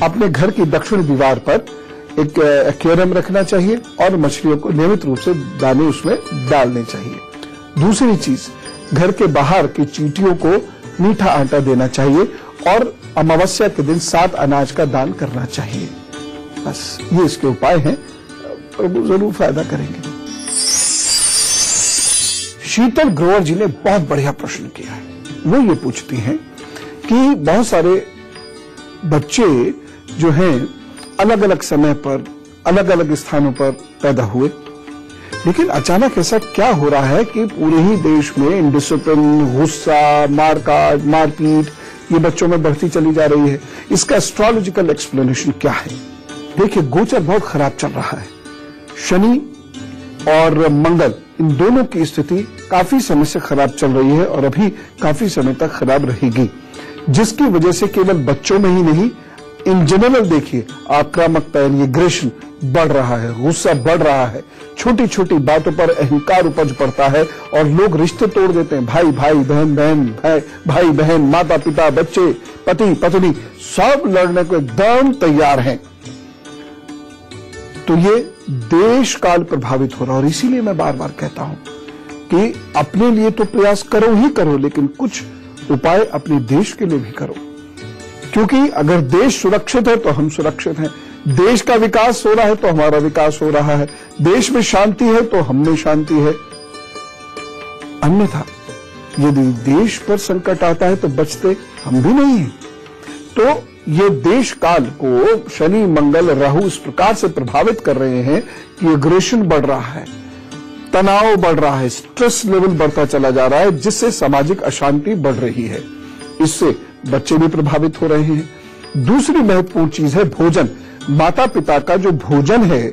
अपने घर की दक्षिण दीवार पर एक एक्वेरियम रखना चाहिए और मछलियों को नियमित रूप से दाने उसमें डालने चाहिए। दूसरी चीज, घर के बाहर की चींटियों को मीठा आटा देना चाहिए और अमावस्या के दिन 7 अनाज का दान करना चाहिए। बस ये इसके उपाय हैं, प्रभु जरूर फायदा करेंगे। शीतल ग्रोवर जी ने बहुत बढ़िया प्रश्न किया है। वो ये पूछती हैं कि बहुत सारे बच्चे जो हैं अलग अलग समय पर अलग अलग स्थानों पर पैदा हुए, लेकिन अचानक ऐसा क्या हो रहा है कि पूरे ही देश में इंडिसिप्लिन, गुस्सा, मारकाट, मारपीट ये बच्चों में बढ़ती चली जा रही है? इसका एस्ट्रोलॉजिकल एक्सप्लेनेशन क्या है? देखिए, गोचर बहुत खराब चल रहा है। शनि और मंगल इन दोनों की स्थिति काफी समय से खराब चल रही है और अभी काफी समय तक खराब रहेगी, जिसकी वजह से केवल बच्चों में ही नहीं इन जनरल देखिए आक्रामकता यानी एग्रेशन बढ़ रहा है, गुस्सा बढ़ रहा है, छोटी छोटी बातों पर अहंकार उपज पड़ता है और लोग रिश्ते तोड़ देते हैं। भाई भाई, बहन बहन, भाई बहन, माता पिता, बच्चे, पति पत्नी, सब लड़ने को एकदम तैयार हैं। तो ये देश काल प्रभावित हो रहा है। और इसीलिए मैं बार बार कहता हूं कि अपने लिए तो प्रयास करो ही करो, लेकिन कुछ उपाय अपने देश के लिए भी करो, क्योंकि अगर देश सुरक्षित है तो हम सुरक्षित हैं, देश का विकास हो रहा है तो हमारा विकास हो रहा है, देश में शांति है तो हम में शांति है। अन्यथा यदि देश पर संकट आता है तो बचते हम भी नहीं हैं। तो ये देश काल को शनि मंगल राहु इस प्रकार से प्रभावित कर रहे हैं कि एग्रेशन बढ़ रहा है, तनाव बढ़ रहा है, स्ट्रेस लेवल बढ़ता चला जा रहा है, जिससे सामाजिक अशांति बढ़ रही है। इससे बच्चे भी प्रभावित हो रहे हैं। दूसरी महत्वपूर्ण चीज है भोजन। माता पिता का जो भोजन है,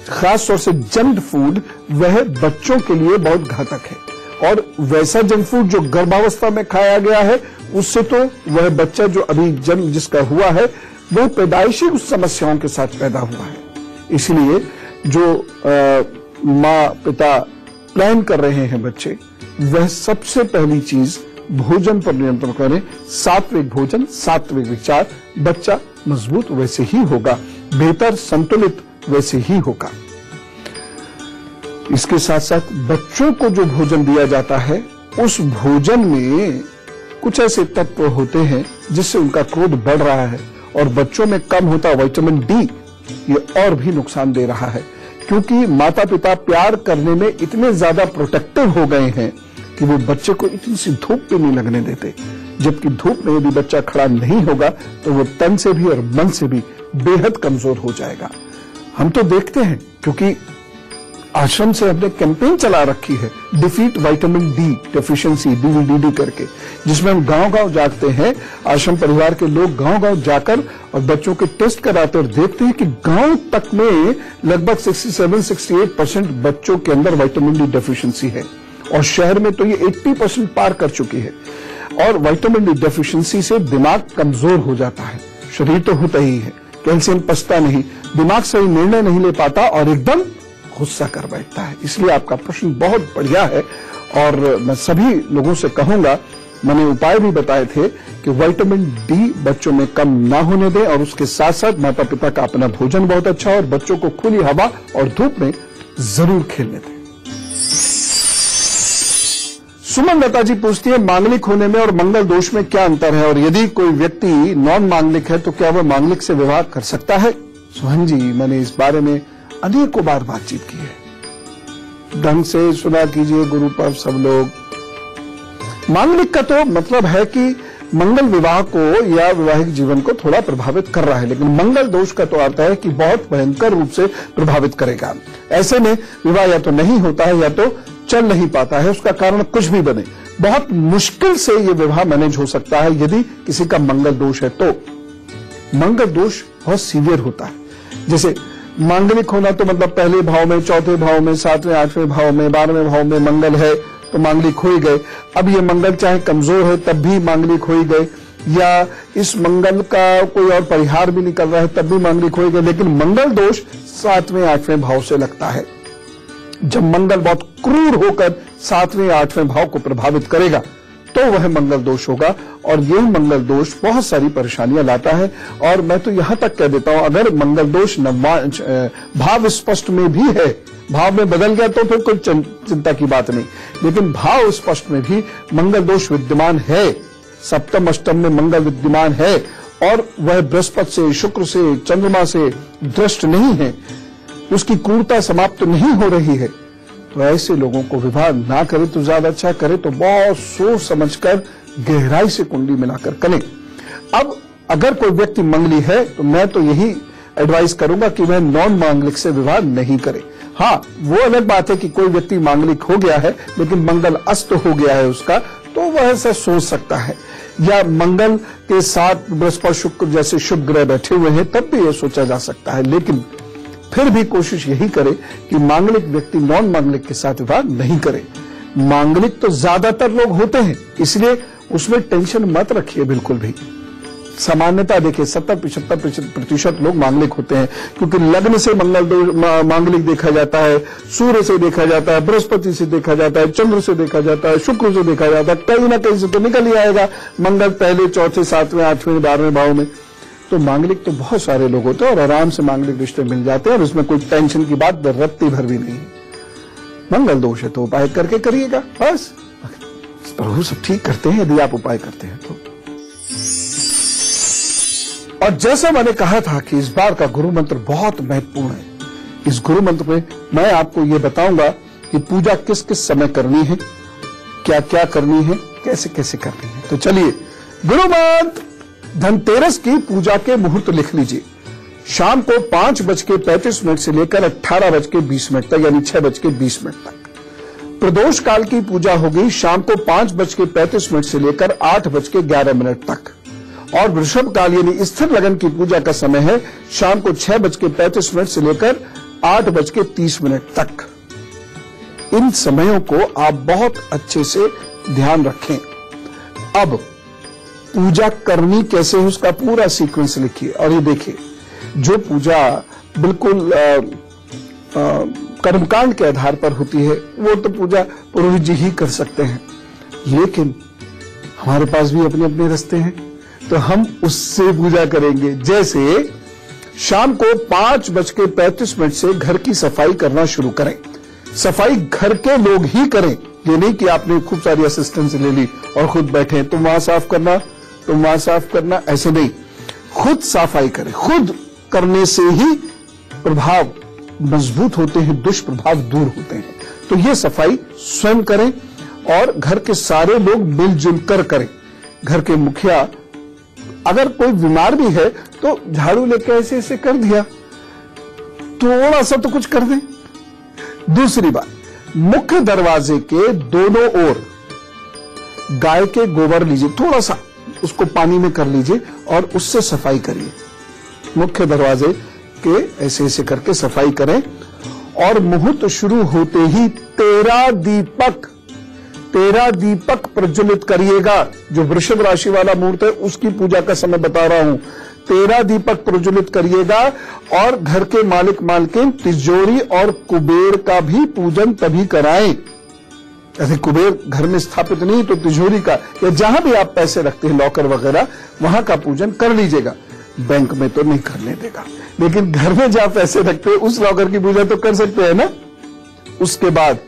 खास तौर से जंक फूड, वह बच्चों के लिए बहुत घातक है। और वैसा जंक फूड जो गर्भावस्था में खाया गया है, उससे तो वह बच्चा जो अभी जन्म जिसका हुआ है, वह पैदाइशी उस समस्याओं के साथ पैदा हुआ है। इसलिए जो माँ पिता प्लान कर रहे हैं बच्चे, वह सबसे पहली चीज भोजन पर नियंत्रण करें। सात्विक भोजन, सात्विक विचार, बच्चा मजबूत वैसे ही होगा, बेहतर संतुलित वैसे ही होगा। इसके साथ साथ बच्चों को जो भोजन दिया जाता है, उस भोजन में कुछ ऐसे तत्व होते हैं जिससे उनका क्रोध बढ़ रहा है, और बच्चों में कम होता विटामिन डी ये और भी नुकसान दे रहा है, क्योंकि माता पिता प्यार करने में इतने ज्यादा प्रोटेक्टिव हो गए हैं कि वो बच्चे को इतनी सी धूप पे नहीं लगने देते। जबकि धूप में यदि बच्चा खड़ा नहीं होगा तो वो तन से भी और मन से भी बेहद कमजोर हो जाएगा। हम तो देखते हैं, क्योंकि आश्रम से हमने कैंपेन चला रखी है, defeat vitamin D deficiency, DVDD करके, जिसमें हम गांव-गांव जाते हैं। आश्रम परिवार के लोग गांव-गांव जाकर और बच्चों के टेस्ट कराते और देखते हैं कि गांव तक में लगभग 67-68% बच्चों के अंदर विटामिन डी डेफिशिएंसी है, और शहर में तो ये 80% पार कर चुकी है। और विटामिन डी डेफिशिएंसी से दिमाग कमजोर हो जाता है, शरीर तो होता ही है, कैल्शियम पचता नहीं, दिमाग सही निर्णय नहीं ले पाता और एकदम गुस्सा कर बैठता है। इसलिए आपका प्रश्न बहुत बढ़िया है, और मैं सभी लोगों से कहूंगा, मैंने उपाय भी बताए थे कि विटामिन डी बच्चों में कम ना होने दें, और उसके साथ साथ माता पिता का अपना भोजन बहुत अच्छा, और बच्चों को खुली हवा और धूप में जरूर खेलने दें। सुमन लता जी पूछती है, मांगलिक होने में और मंगल दोष में क्या अंतर है, और यदि कोई व्यक्ति नॉन मांगलिक है तो क्या वह मांगलिक से विवाह कर सकता है? सुमन जी, मैंने इस बारे में अनेकों बार बातचीत की है, ढंग से सुना कीजिए गुरु पर सब लोग। मांगलिक का तो मतलब है कि मंगल विवाह को या वैवाहिक जीवन को थोड़ा प्रभावित कर रहा है, लेकिन मंगल दोष का तो अर्थ है कि बहुत भयंकर रूप से प्रभावित करेगा। ऐसे में विवाह या तो नहीं होता है या तो चल नहीं पाता है, उसका कारण कुछ भी बने। बहुत मुश्किल से ये विवाह मैनेज हो सकता है यदि किसी का मंगल दोष है तो। मंगल दोष बहुत सीवियर होता है, जैसे मांगलिक होना तो मतलब पहले भाव में, चौथे भाव में, 7वें 8वें भाव में, 12वें भाव में मंगल है तो मांगलिक हो ही गए। अब ये मंगल चाहे कमजोर है तब भी मांगलिक हो ही गए, या इस मंगल का कोई और परिहार भी निकल रहा है तब भी मांगलिक हो ही गए। लेकिन मंगल दोष 7वें 8वें भाव से लगता है। जब मंगल बहुत क्रूर होकर 7वें 8वें भाव को प्रभावित करेगा तो वह मंगल दोष होगा, और यह मंगल दोष बहुत सारी परेशानियां लाता है। और मैं तो यहां तक कह देता हूं, अगर मंगल दोष भाव स्पष्ट में भी है, भाव में बदल गया तो फिर कोई चिंता की बात नहीं, लेकिन भाव स्पष्ट में भी मंगल दोष विद्यमान है, सप्तम अष्टम में मंगल विद्यमान है, और वह बृहस्पति से, शुक्र से, चंद्रमा से दृष्ट नहीं है, उसकी क्रूरता समाप्त नहीं हो रही है, तो ऐसे लोगों को विवाह ना करे तो ज्यादा अच्छा, करे तो बहुत सोच समझकर गहराई से कुंडली मिलाकर करें। अब अगर कोई व्यक्ति मंगली है तो मैं तो यही एडवाइस करूंगा कि वह नॉन मांगलिक से विवाह नहीं करे। हाँ, वो अलग बात है कि कोई व्यक्ति मांगलिक हो गया है लेकिन मंगल अस्त हो गया है उसका, तो वह ऐसा सोच सकता है, या मंगल के साथ बृहस्पति शुक्र जैसे शुभ ग्रह बैठे हुए हैं तब भी यह सोचा जा सकता है। लेकिन फिर भी कोशिश यही करे कि मांगलिक व्यक्ति नॉन मांगलिक के साथ विवाह नहीं करे। मांगलिक तो ज्यादातर लोग होते हैं, इसलिए उसमें टेंशन मत रखिए बिल्कुल भी। सामान्यता देखिए 70-75% लोग मांगलिक होते हैं, क्योंकि लग्न से मांगलिक देखा जाता है, सूर्य से देखा जाता है, बृहस्पति से देखा जाता है, चंद्र से देखा जाता है, शुक्र से देखा जाता है, कहीं ना कहीं से तो निकल ही आएगा मंगल पहले, चौथे, 7वें, 8वें, 12वें भाव में। तो मांगलिक तो बहुत सारे लोग होते हैं और आराम से मांगलिक रिश्ते मिल जाते हैं और उसमें कोई टेंशन की बात रत्ती भर भी नहीं। मंगल दोष है तो उपाय करके करिएगा, बस प्रभु सब ठीक करते हैं यदि आप उपाय करते हैं तो। और जैसा मैंने कहा था कि इस बार का गुरु मंत्र बहुत महत्वपूर्ण है। इस गुरु मंत्र में मैं आपको ये बताऊंगा कि पूजा किस किस समय करनी है, क्या क्या करनी है, कैसे कैसे करनी है। तो चलिए गुरु मंत्र। धनतेरस की पूजा के मुहूर्त लिख लीजिए। शाम को 5:35 से लेकर 18:20 तक, यानी 6:20 तक। प्रदोष काल की पूजा होगी शाम को 5:35 से लेकर 8:11 तक। और वृषभ काल यानी स्थिर लगन की पूजा का समय है शाम को 6:35 से लेकर 8:30 तक। इन समयों को आप बहुत अच्छे से ध्यान रखें। अब पूजा करनी कैसे है उसका पूरा सीक्वेंस लिखिए। और ये देखिए, जो पूजा बिल्कुल कर्मकांड के आधार पर होती है वो तो पूजा पुरोहित जी ही कर सकते हैं, लेकिन हमारे पास भी अपने अपने रास्ते हैं तो हम उससे पूजा करेंगे। जैसे शाम को 5:35 से घर की सफाई करना शुरू करें। सफाई घर के लोग ही करें, ये नहीं कि आपने खूब सारी असिस्टेंस ले ली और खुद बैठे तुम वहां साफ करना, तुम वहां साफ करना, ऐसे नहीं। खुद सफाई करें। खुद करने से ही प्रभाव मजबूत होते हैं, दुष्प्रभाव दूर होते हैं। तो ये सफाई स्वयं करें और घर के सारे लोग मिलजुल कर करें। घर के मुखिया अगर कोई बीमार भी है तो झाड़ू लेकर ऐसे ऐसे कर दिया, थोड़ा सा तो कुछ कर दें। दूसरी बात, मुख्य दरवाजे के दोनों ओर गाय के गोबर लीजिए, थोड़ा सा उसको पानी में कर लीजिए और उससे सफाई करिए। मुख्य दरवाजे के ऐसे ऐसे करके सफाई करें। और मुहूर्त शुरू होते ही 13 दीपक प्रज्वलित करिएगा। जो वृषभ राशि वाला मुहूर्त है उसकी पूजा का समय बता रहा हूं। 13 दीपक प्रज्वलित करिएगा। और घर के मालिक मालकिन तिजोरी और कुबेर का भी पूजन तभी कराएं। यदि कुबेर घर में स्थापित नहीं तो तिजोरी का या जहां भी आप पैसे रखते हैं लॉकर वगैरह वहां का पूजन कर लीजिएगा। बैंक में तो नहीं करने देगा, लेकिन घर में जहां पैसे रखते हैं उस लॉकर की पूजा तो कर सकते हैं ना। उसके बाद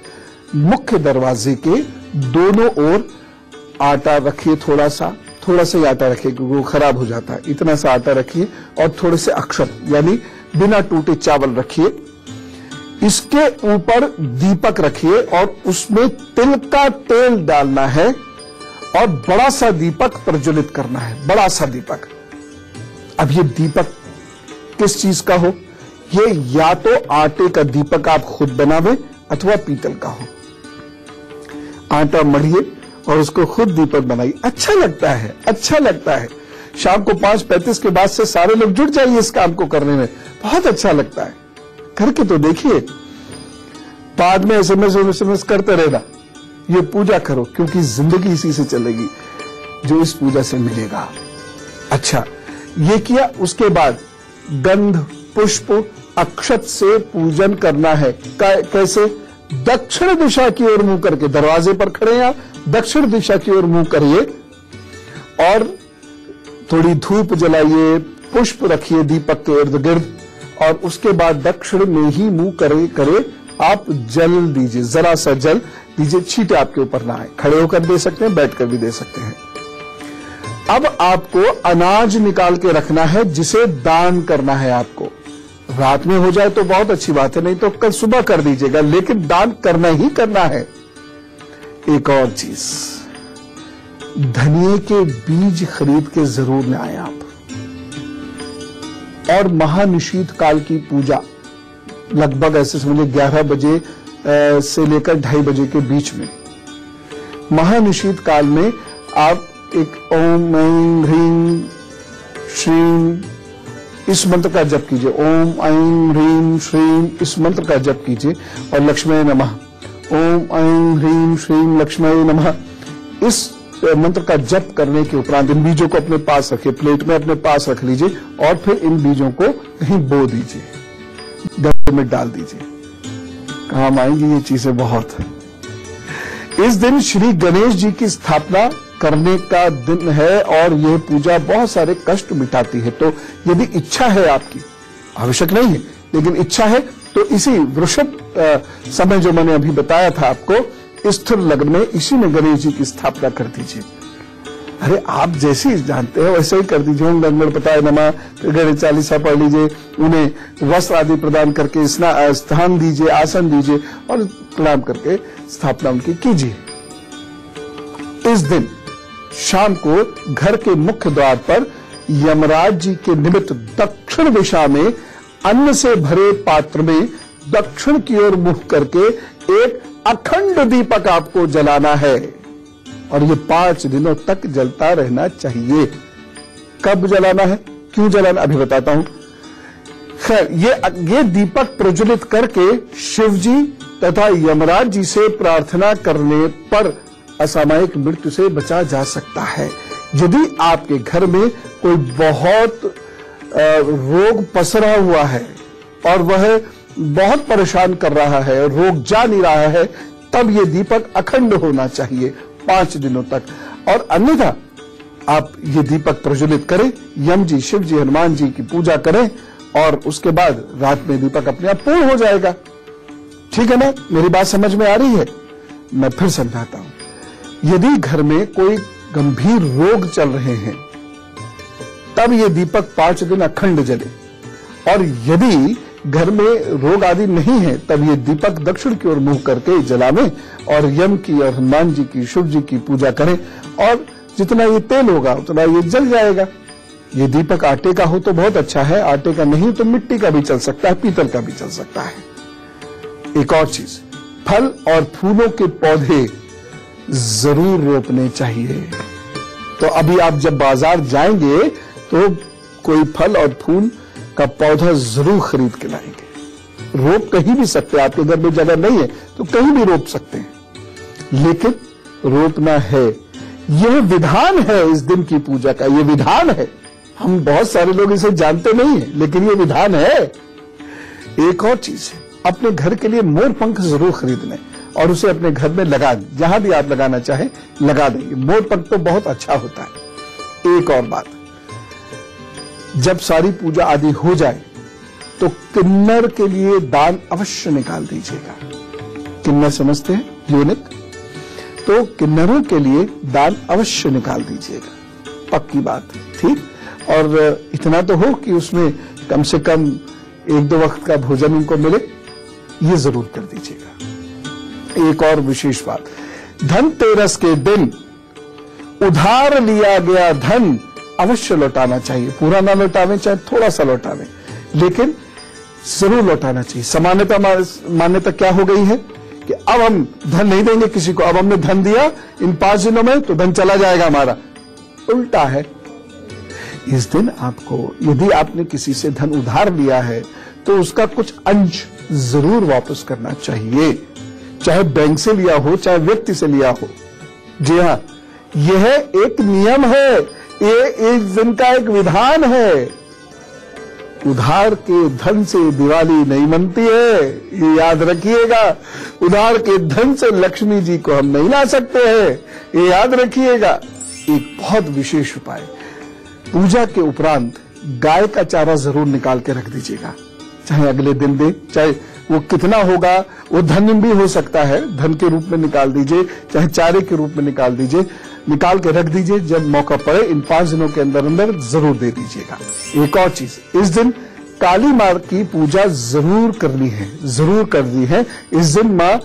मुख्य दरवाजे के दोनों ओर आटा रखिए, थोड़ा सा ही आटा रखिए क्योंकि वो खराब हो जाता है। इतना सा आटा रखिए और थोड़े से अक्षत यानी बिना टूटे चावल रखिए। इसके ऊपर दीपक रखिए और उसमें तिल का तेल डालना है और बड़ा सा दीपक प्रज्वलित करना है, बड़ा सा दीपक। अब ये दीपक किस चीज का हो? ये या तो आटे का दीपक आप खुद बनावे अथवा पीतल का हो। आटा मढ़िए और उसको खुद दीपक बनाइए। अच्छा लगता है, अच्छा लगता है। शाम को 5:35 के बाद से सारे लोग जुट जाइए इस काम को करने में, बहुत अच्छा लगता है। करके तो देखिए, बाद में एसएमएस करते रहना। ये पूजा करो क्योंकि जिंदगी इसी से चलेगी जो इस पूजा से मिलेगा। अच्छा, ये किया। उसके बाद गंध पुष्प अक्षत से पूजन करना है। कैसे? दक्षिण दिशा की ओर मुंह करके, दरवाजे पर खड़े हैं, दक्षिण दिशा की ओर मुंह करिए और थोड़ी धूप जलाइए, पुष्प रखिए दीपक के इर्द गिर्द। और उसके बाद दक्षिण में ही मुंह करे आप जल दीजिए, जरा सा जल दीजिए, छींटे आपके ऊपर ना आए। खड़े होकर दे सकते हैं, बैठकर भी दे सकते हैं। अब आपको अनाज निकाल के रखना है जिसे दान करना है आपको। रात में हो जाए तो बहुत अच्छी बात है, नहीं तो कल सुबह कर दीजिएगा, लेकिन दान करना ही करना है। एक और चीज, धनिये के बीज खरीद के जरूर ले आए आप। और महानिशीत काल की पूजा लगभग ऐसे समझिए 11 बजे से लेकर 2:30 बजे के बीच में। महानिशीत काल में आप एक ओम ऐं ह्रीं श्रीं इस मंत्र का जप कीजिए। ओम ऐं ह्रीं श्रीं इस मंत्र का जप कीजिए और लक्ष्मी नमः, ओम ऐं ह्रीं श्रीं लक्ष्मी नमः, इस मंत्र का जप करने के उपरांत इन बीजों को अपने पास रखिए, प्लेट में अपने पास रख लीजिए और फिर इन बीजों को कहीं बो दीजिए, गड्ढे में डाल दीजिए। काम आएंगी ये चीजें बहुत। इस दिन श्री गणेश जी की स्थापना करने का दिन है और यह पूजा बहुत सारे कष्ट मिटाती है। तो यदि इच्छा है आपकी, आवश्यक नहीं है लेकिन इच्छा है, तो इसी वृषभ समय जो मैंने अभी बताया था आपको, स्थिर लग्न में इसी में गणेश जी की स्थापना कर दीजिए। अरे आप जैसे जानते हो वैसे ही कर दीजिए। ओम गणपताय नमः, गणेश चालीसा पढ़ लीजिए, उन्हें वस्त्र आदि प्रदान करके स्थान दीजिए, आसन दीजिए और प्रणाम करके स्थापना उनकी कीजिए। इस दिन शाम को घर के मुख्य द्वार पर यमराज जी के निमित्त दक्षिण दिशा में अन्न से भरे पात्र में दक्षिण की ओर मुख करके एक अखंड दीपक आपको जलाना है और ये 5 दिनों तक जलता रहना चाहिए। कब जलाना है, क्यों जलाना, अभी बताता हूं। खैर, ये दीपक प्रज्वलित करके शिव जी तथा यमराज जी से प्रार्थना करने पर असामयिक मृत्यु से बचा जा सकता है। यदि आपके घर में कोई बहुत रोग पसरा हुआ है और वह बहुत परेशान कर रहा है, रोग जा नहीं रहा है, तब ये दीपक अखंड होना चाहिए 5 दिनों तक। और अन्यथा आप ये दीपक प्रज्वलित करें, यम जी, शिव जी, हनुमान जी की पूजा करें और उसके बाद रात में दीपक अपने आप पूर्ण हो जाएगा। ठीक है ना, मेरी बात समझ में आ रही है? मैं फिर समझाता हूं। यदि घर में कोई गंभीर रोग चल रहे हैं तब ये दीपक 5 दिन अखंड जले, और यदि घर में रोग आदि नहीं है तब ये दीपक दक्षिण की ओर मुंह करके जलावें और यम की और हनुमान जी की, शिव जी की पूजा करें और जितना ये तेल होगा उतना ये जल जाएगा। ये दीपक आटे का हो तो बहुत अच्छा है, आटे का नहीं तो मिट्टी का भी चल सकता है, पीतल का भी चल सकता है। एक और चीज, फल और फूलों के पौधे जरूर रोपने चाहिए। तो अभी आप जब बाजार जाएंगे तो कोई फल और फूल का पौधा जरूर खरीद के लाएंगे। रोप कहीं भी सकते हैं, आपके घर में जगह नहीं है तो कहीं भी रोप सकते हैं, लेकिन रोपना है। यह विधान है इस दिन की पूजा का, यह विधान है। हम बहुत सारे लोग इसे जानते नहीं है लेकिन यह विधान है। एक और चीज है, अपने घर के लिए मोर पंख जरूर खरीद लें और उसे अपने घर में लगा दें, जहां भी आप लगाना चाहें लगा देंगे। मोर पंख तो बहुत अच्छा होता है। एक और बात, जब सारी पूजा आदि हो जाए तो किन्नर के लिए दान अवश्य निकाल दीजिएगा। किन्नर समझते हैं, यूनिक, तो किन्नरों के लिए दान अवश्य निकाल दीजिएगा, पक्की बात, ठीक। और इतना तो हो कि उसमें कम से कम 1-2 वक्त का भोजन उनको मिले, ये जरूर कर दीजिएगा। एक और विशेष बात, धनतेरस के दिन उधार लिया गया धन अवश्य लौटाना चाहिए। पूरा ना लौटावें, चाहे थोड़ा सा लौटावें, लेकिन जरूर लौटाना चाहिए। मान्यता क्या हो गई है कि अब हम धन नहीं देंगे किसी को, अब हमने धन दिया इन 5 दिनों में तो धन चला जाएगा हमारा। उल्टा है। इस दिन आपको, यदि आपने किसी से धन उधार लिया है तो उसका कुछ अंश जरूर वापस करना चाहिए, चाहे बैंक से लिया हो चाहे व्यक्ति से लिया हो। जी हाँ, यह एक नियम है, ये इस दिन का एक विधान है। उधार के धन से दिवाली नहीं मनती है, ये याद रखिएगा। उधार के धन से लक्ष्मी जी को हम नहीं ला सकते हैं, ये याद रखिएगा। एक बहुत विशेष उपाय, पूजा के उपरांत गाय का चारा जरूर निकाल के रख दीजिएगा, चाहे अगले दिन दे, चाहे वो कितना होगा, वो धन भी हो सकता है, धन के रूप में निकाल दीजिए, चाहे चारे के रूप में निकाल दीजिए, निकाल के रख दीजिए। जब मौका पड़े इन 5 दिनों के अंदर अंदर जरूर दे दीजिएगा। एक और चीज, इस दिन काली मां की पूजा जरूर करनी है, जरूर करनी है। इस दिन मां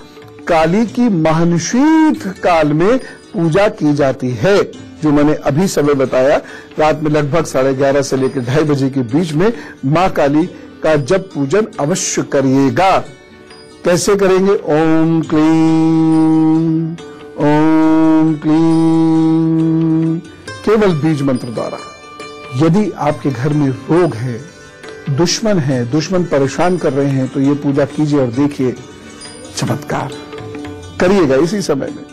काली की महनशीत काल में पूजा की जाती है, जो मैंने अभी समय बताया। रात में लगभग 11:30 से लेकर 2:30 बजे के बीच में मां काली का जब पूजन अवश्य करिएगा। कैसे करेंगे? ओम क्लीं, ओम क्लीं, केवल बीज मंत्र द्वारा। यदि आपके घर में रोग है, दुश्मन परेशान कर रहे हैं, तो ये पूजा कीजिए और देखिए चमत्कार करिएगा इसी समय में।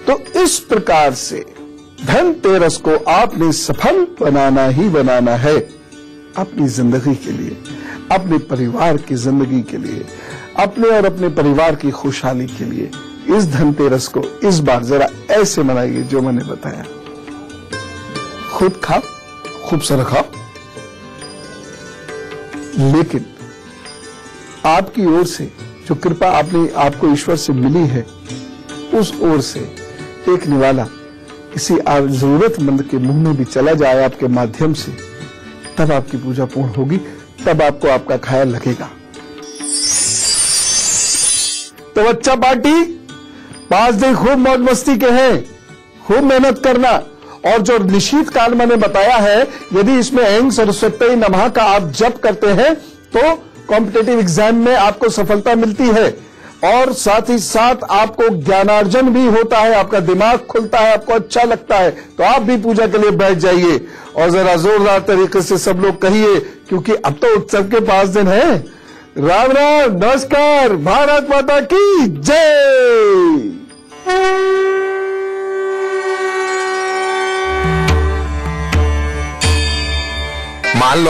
तो इस प्रकार से धनतेरस को आपने सफल बनाना ही बनाना है, अपनी जिंदगी के लिए, अपने परिवार की जिंदगी के लिए, अपने और अपने परिवार की खुशहाली के लिए। इस धनतेरस को इस बार जरा ऐसे मनाइए जो मैंने बताया। खुद खाओ, खूब सारा खाओ, लेकिन आपकी ओर से जो कृपा आपको ईश्वर से मिली है, उस ओर से एक निवाला किसी जरूरतमंद के मुंह में भी चला जाए आपके माध्यम से, तब आपकी पूजा पूर्ण होगी, तब आपको आपका खाया लगेगा। तो बच्चा पार्टी 5 दिन खूब मौज मस्ती के हैं, खूब मेहनत करना। और जो निशीत काल मैंने बताया है, यदि इसमें ऐं सरस्वती नमः का आप जप करते हैं तो कॉम्पिटिटिव एग्जाम में आपको सफलता मिलती है, और साथ ही साथ आपको ज्ञानार्जन भी होता है, आपका दिमाग खुलता है, आपको अच्छा लगता है। तो आप भी पूजा के लिए बैठ जाइए और जरा जोरदार तरीके से सब लोग कहिए, क्योंकि अब तो उत्सव के 5 दिन हैं। राम राम, नमस्कार, भारत माता की जय। मान लो